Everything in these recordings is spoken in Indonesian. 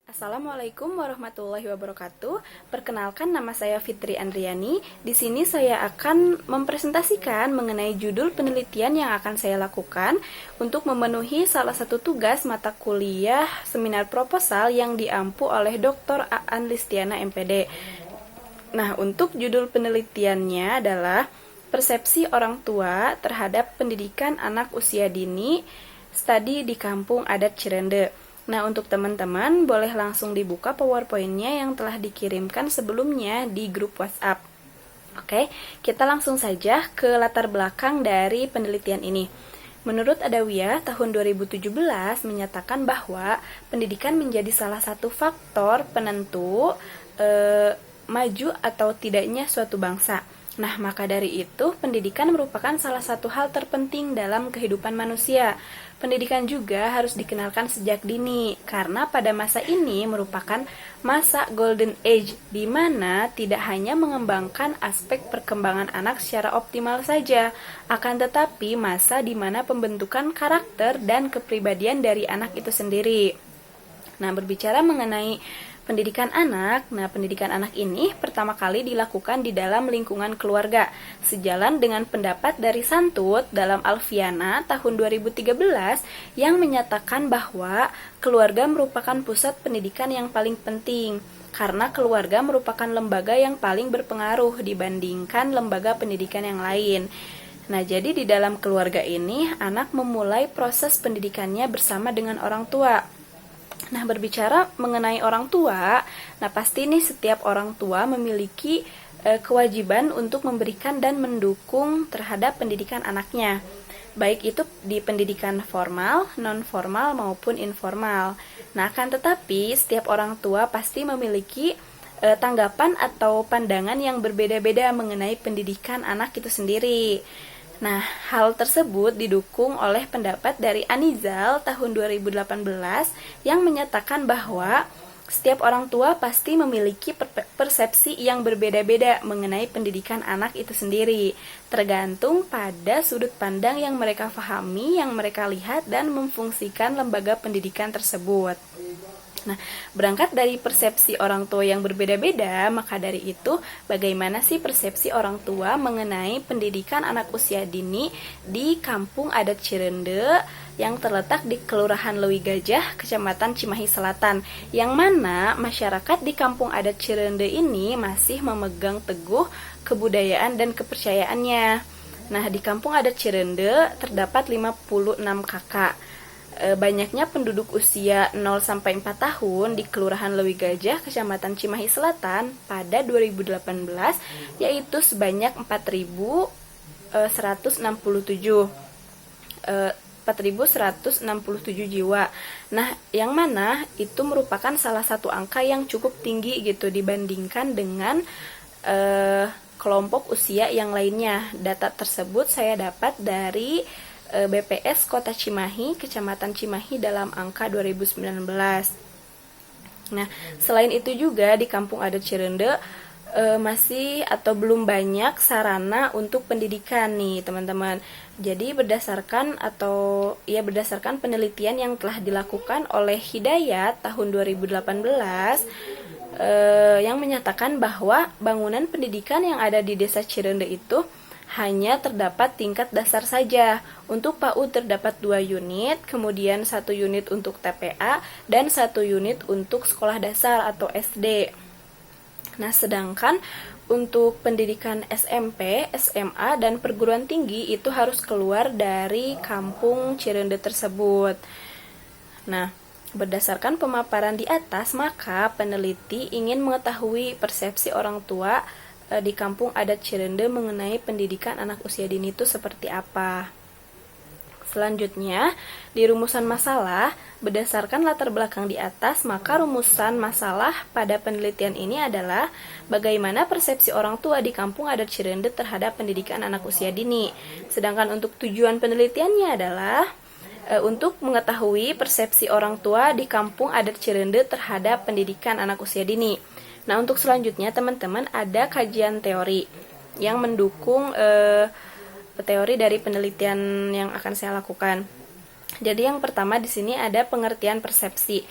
Assalamualaikum warahmatullahi wabarakatuh. Perkenalkan, nama saya Fitri Andriani. Di sini saya akan mempresentasikan mengenai judul penelitian yang akan saya lakukan untuk memenuhi salah satu tugas mata kuliah seminar proposal yang diampu oleh Dr. Aan Listiana MPD. Nah, untuk judul penelitiannya adalah persepsi orang tua terhadap pendidikan anak usia dini, studi di kampung adat Cirende. Nah, untuk teman-teman boleh langsung dibuka PowerPoint-nya yang telah dikirimkan sebelumnya di grup WhatsApp. Oke, kita langsung saja ke latar belakang dari penelitian ini. Menurut Adawiyah, tahun 2017 menyatakan bahwa pendidikan menjadi salah satu faktor penentu maju atau tidaknya suatu bangsa. Nah, maka dari itu, pendidikan merupakan salah satu hal terpenting dalam kehidupan manusia. Pendidikan juga harus dikenalkan sejak dini, karena pada masa ini merupakan masa golden age, di mana tidak hanya mengembangkan aspek perkembangan anak secara optimal saja, akan tetapi masa di mana pembentukan karakter dan kepribadian dari anak itu sendiri. Nah, berbicara mengenai pendidikan anak ini pertama kali dilakukan di dalam lingkungan keluarga, sejalan dengan pendapat dari Santut dalam Alfiana tahun 2013 yang menyatakan bahwa keluarga merupakan pusat pendidikan yang paling penting, karena keluarga merupakan lembaga yang paling berpengaruh dibandingkan lembaga pendidikan yang lain. Nah, jadi di dalam keluarga ini, anak memulai proses pendidikannya bersama dengan orang tua. Nah, berbicara mengenai orang tua, nah pasti nih setiap orang tua memiliki kewajiban untuk memberikan dan mendukung terhadap pendidikan anaknya, baik itu di pendidikan formal, non-formal maupun informal. Nah, akan tetapi setiap orang tua pasti memiliki tanggapan atau pandangan yang berbeda-beda mengenai pendidikan anak itu sendiri. Nah, hal tersebut didukung oleh pendapat dari Anizal tahun 2018 yang menyatakan bahwa setiap orang tua pasti memiliki persepsi yang berbeda-beda mengenai pendidikan anak itu sendiri, tergantung pada sudut pandang yang mereka pahami, yang mereka lihat, dan memfungsikan lembaga pendidikan tersebut. Nah, berangkat dari persepsi orang tua yang berbeda-beda, maka dari itu, bagaimana sih persepsi orang tua mengenai pendidikan anak usia dini di kampung adat Cirende yang terletak di Kelurahan Leuwi Gajah, Kecamatan Cimahi Selatan, yang mana masyarakat di kampung adat Cirende ini masih memegang teguh kebudayaan dan kepercayaannya. Nah, di kampung adat Cirende terdapat 56 kakak. Banyaknya penduduk usia 0-4 tahun di Kelurahan Leuwi Gajah, Kecamatan Cimahi Selatan pada 2018 yaitu sebanyak 4.167 jiwa. Nah, yang mana itu merupakan salah satu angka yang cukup tinggi gitu dibandingkan dengan kelompok usia yang lainnya. Data tersebut saya dapat dari BPS Kota Cimahi, Kecamatan Cimahi dalam angka 2019. Nah, selain itu juga di Kampung Adat Cirende masih atau belum banyak sarana untuk pendidikan nih, teman-teman. Jadi berdasarkan penelitian yang telah dilakukan oleh Hidayat tahun 2018 yang menyatakan bahwa bangunan pendidikan yang ada di Desa Cirende itu hanya terdapat tingkat dasar saja. Untuk PAUD terdapat 2 unit, kemudian 1 unit untuk TPA, dan 1 unit untuk sekolah dasar atau SD. Nah, sedangkan untuk pendidikan SMP, SMA, dan perguruan tinggi itu harus keluar dari kampung Cirende tersebut. Nah, berdasarkan pemaparan di atas, maka peneliti ingin mengetahui persepsi orang tua di kampung adat Cirende mengenai pendidikan anak usia dini itu seperti apa. Selanjutnya, di rumusan masalah, berdasarkan latar belakang di atas, maka rumusan masalah pada penelitian ini adalah bagaimana persepsi orang tua di kampung adat Cirende terhadap pendidikan anak usia dini. Sedangkan untuk tujuan penelitiannya adalah untuk mengetahui persepsi orang tua di kampung adat Cirende terhadap pendidikan anak usia dini. Nah, untuk selanjutnya teman-teman ada kajian teori yang mendukung teori dari penelitian yang akan saya lakukan. Jadi yang pertama di sini ada pengertian persepsi.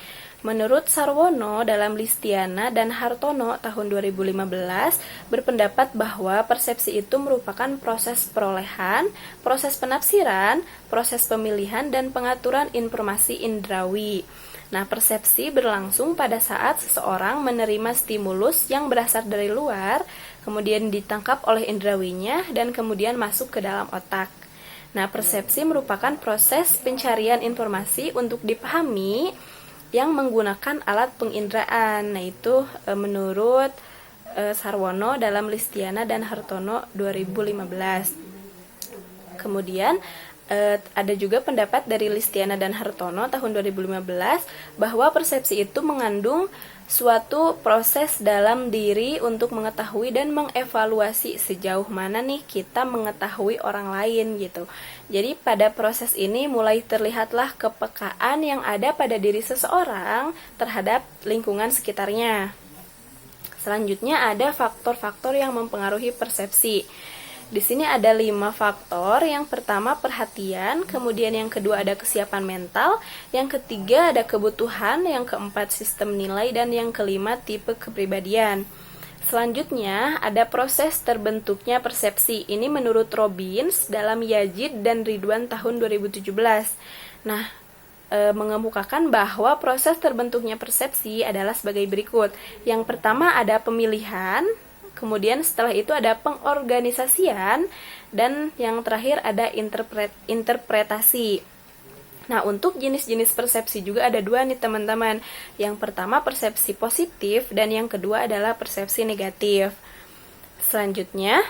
Menurut Sarwono dalam Listiana dan Hartono tahun 2015 berpendapat bahwa persepsi itu merupakan proses perolehan, proses penafsiran, proses pemilihan, dan pengaturan informasi indrawi. Nah, persepsi berlangsung pada saat seseorang menerima stimulus yang berasal dari luar, kemudian ditangkap oleh indrawinya, dan kemudian masuk ke dalam otak. Nah, persepsi merupakan proses pencarian informasi untuk dipahami yang menggunakan alat penginderaan. Nah, itu menurut Sarwono dalam Listiana dan Hartono 2015. Kemudian ada juga pendapat dari Listiana dan Hartono tahun 2015 bahwa persepsi itu mengandung suatu proses dalam diri untuk mengetahui dan mengevaluasi sejauh mana nih kita mengetahui orang lain gitu. Jadi pada proses ini mulai terlihatlah kepekaan yang ada pada diri seseorang terhadap lingkungan sekitarnya. Selanjutnya ada faktor-faktor yang mempengaruhi persepsi. Di sini ada 5 faktor. Yang pertama perhatian, kemudian yang kedua ada kesiapan mental, yang ketiga ada kebutuhan, yang keempat sistem nilai, dan yang kelima tipe kepribadian. Selanjutnya ada proses terbentuknya persepsi. Ini menurut Robbins dalam Yazid dan Ridwan tahun 2017. Nah, mengemukakan bahwa proses terbentuknya persepsi adalah sebagai berikut. Yang pertama ada pemilihan, kemudian setelah itu ada pengorganisasian, dan yang terakhir ada interpretasi. Nah, untuk jenis-jenis persepsi juga ada 2 nih teman-teman. Yang pertama persepsi positif dan yang kedua adalah persepsi negatif. Selanjutnya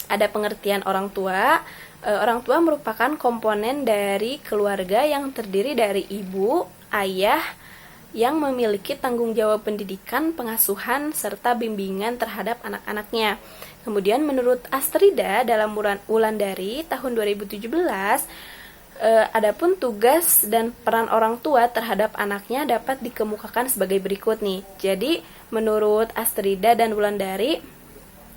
ada pengertian orang tua. Orang tua merupakan komponen dari keluarga yang terdiri dari ibu, ayah, yang memiliki tanggung jawab pendidikan, pengasuhan, serta bimbingan terhadap anak-anaknya. Kemudian menurut Astrida dalam Wulandari tahun 2017, adapun tugas dan peran orang tua terhadap anaknya dapat dikemukakan sebagai berikut nih. Jadi menurut Astrida dan Wulandari,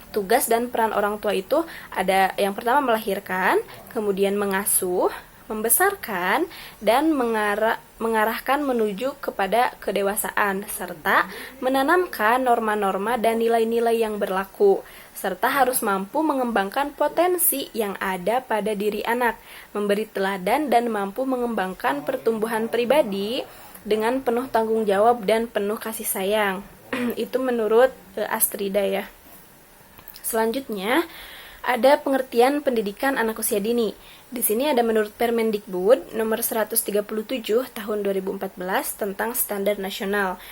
tugas dan peran orang tua itu ada yang pertama melahirkan, kemudian mengasuh, membesarkan, dan mengarahkan menuju kepada kedewasaan, serta menanamkan norma-norma dan nilai-nilai yang berlaku, serta harus mampu mengembangkan potensi yang ada pada diri anak, memberi teladan dan mampu mengembangkan pertumbuhan pribadi dengan penuh tanggung jawab dan penuh kasih sayang. Itu menurut Astrida ya. Selanjutnya ada pengertian pendidikan anak usia dini. Di sini ada menurut Permendikbud nomor 137 tahun 2014 tentang standar nasional,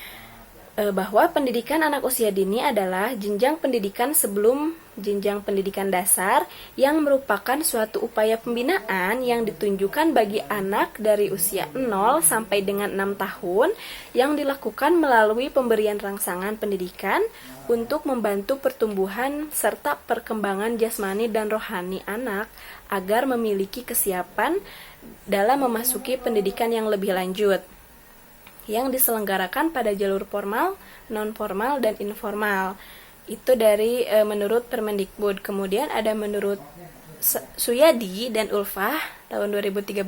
bahwa pendidikan anak usia dini adalah jenjang pendidikan sebelum jenjang pendidikan dasar yang merupakan suatu upaya pembinaan yang ditunjukkan bagi anak dari usia 0 sampai dengan 6 tahun yang dilakukan melalui pemberian rangsangan pendidikan untuk membantu pertumbuhan serta perkembangan jasmani dan rohani anak agar memiliki kesiapan dalam memasuki pendidikan yang lebih lanjut, yang diselenggarakan pada jalur formal, non-formal, dan informal. Itu dari menurut Permendikbud. Kemudian ada menurut Suyadi dan Ulfah tahun 2013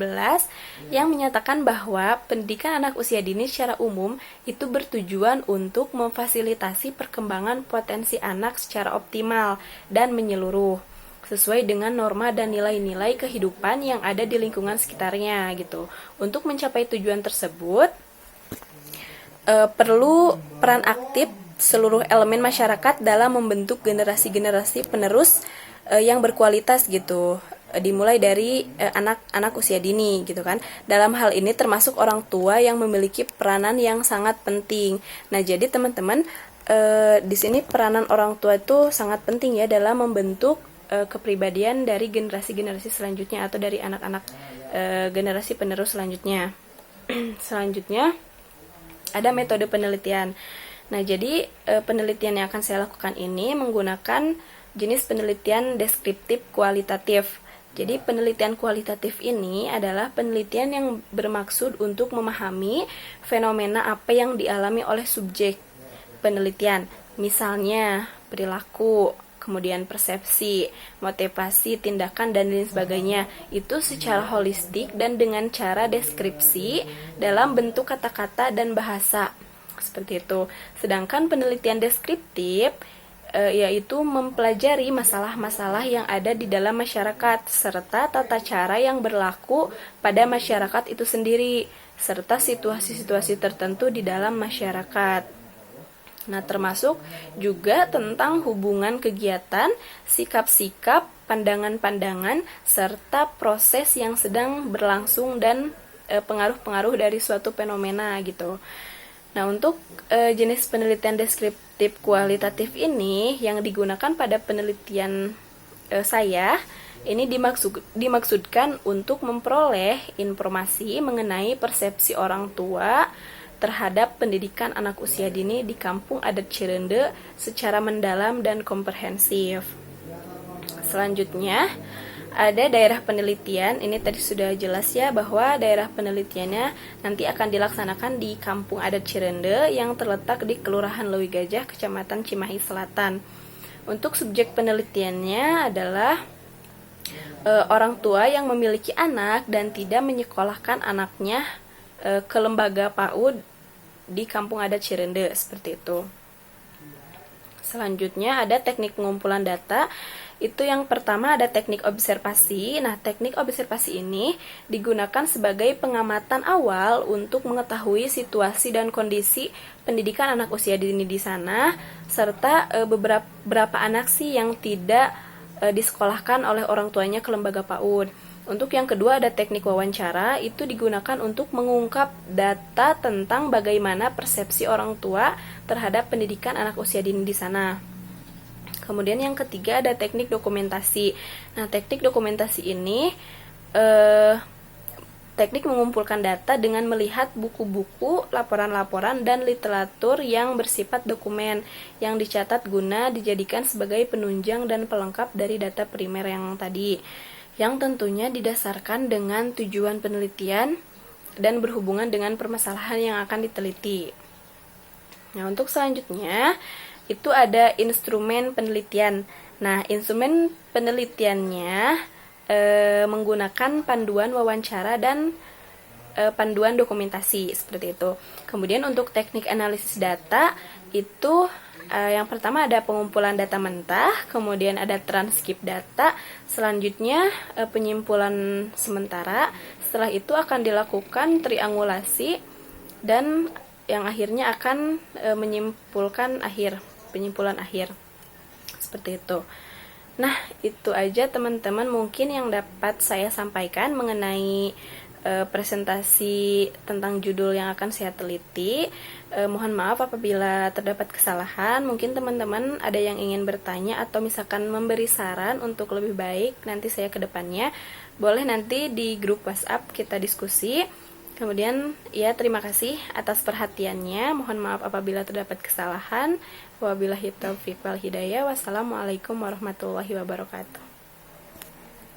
yang menyatakan bahwa pendidikan anak usia dini secara umum itu bertujuan untuk memfasilitasi perkembangan potensi anak secara optimal dan menyeluruh, sesuai dengan norma dan nilai-nilai kehidupan yang ada di lingkungan sekitarnya gitu. Untuk mencapai tujuan tersebut, perlu peran aktif seluruh elemen masyarakat dalam membentuk generasi-generasi penerus yang berkualitas gitu, dimulai dari anak-anak usia dini gitu kan. Dalam hal ini termasuk orang tua yang memiliki peranan yang sangat penting. Nah, jadi teman-teman, di sini peranan orang tua itu sangat penting ya dalam membentuk kepribadian dari generasi-generasi selanjutnya atau dari anak-anak generasi penerus selanjutnya. Selanjutnya ada metode penelitian. Nah, jadi penelitian yang akan saya lakukan ini menggunakan jenis penelitian deskriptif kualitatif. Jadi penelitian kualitatif ini adalah penelitian yang bermaksud untuk memahami fenomena apa yang dialami oleh subjek penelitian. Misalnya perilaku, kemudian persepsi, motivasi, tindakan, dan lain sebagainya. Itu secara holistik dan dengan cara deskripsi dalam bentuk kata-kata dan bahasa. Seperti itu. Sedangkan penelitian deskriptif yaitu mempelajari masalah-masalah yang ada di dalam masyarakat serta tata cara yang berlaku pada masyarakat itu sendiri serta situasi-situasi tertentu di dalam masyarakat. Nah, termasuk juga tentang hubungan kegiatan, sikap-sikap, pandangan-pandangan, serta proses yang sedang berlangsung dan pengaruh-pengaruh dari suatu fenomena gitu. Nah, untuk jenis penelitian deskriptif kualitatif ini yang digunakan pada penelitian saya, ini dimaksudkan untuk memperoleh informasi mengenai persepsi orang tua terhadap pendidikan anak usia dini di kampung adat Cirende secara mendalam dan komprehensif. Selanjutnya, ada daerah penelitian. Ini tadi sudah jelas ya bahwa daerah penelitiannya nanti akan dilaksanakan di Kampung Adat Cirende yang terletak di Kelurahan Leuwi Gajah, Kecamatan Cimahi Selatan. Untuk subjek penelitiannya adalah orang tua yang memiliki anak dan tidak menyekolahkan anaknya ke lembaga PAUD di Kampung Adat Cirende, seperti itu. Selanjutnya ada teknik pengumpulan data. Itu yang pertama ada teknik observasi. Nah, teknik observasi ini digunakan sebagai pengamatan awal untuk mengetahui situasi dan kondisi pendidikan anak usia dini di sana, serta beberapa anak sih yang tidak disekolahkan oleh orang tuanya ke lembaga PAUD. Untuk yang kedua ada teknik wawancara. Itu digunakan untuk mengungkap data tentang bagaimana persepsi orang tua terhadap pendidikan anak usia dini di sana. Kemudian yang ketiga ada teknik dokumentasi. Nah, teknik dokumentasi ini teknik mengumpulkan data dengan melihat buku-buku, laporan-laporan, dan literatur yang bersifat dokumen yang dicatat guna dijadikan sebagai penunjang dan pelengkap dari data primer yang tadi, yang tentunya didasarkan dengan tujuan penelitian dan berhubungan dengan permasalahan yang akan diteliti. Nah, untuk selanjutnya itu ada instrumen penelitian. Nah, instrumen penelitiannya menggunakan panduan wawancara dan panduan dokumentasi, seperti itu. Kemudian untuk teknik analisis data itu yang pertama ada pengumpulan data mentah, kemudian ada transkrip data, selanjutnya penyimpulan sementara. Setelah itu akan dilakukan triangulasi dan yang akhirnya akan menyimpulkan penyimpulan akhir. Seperti itu. Nah, itu aja teman-teman mungkin yang dapat saya sampaikan mengenai presentasi tentang judul yang akan saya teliti. Mohon maaf apabila terdapat kesalahan. Mungkin teman-teman ada yang ingin bertanya atau misalkan memberi saran untuk lebih baik nanti saya ke depannya. Boleh nanti di grup WhatsApp kita diskusi. Kemudian ya, terima kasih atas perhatiannya. Mohon maaf apabila terdapat kesalahan. Wabillahi taufiq wal hidayah. Wassalamualaikum warahmatullahi wabarakatuh.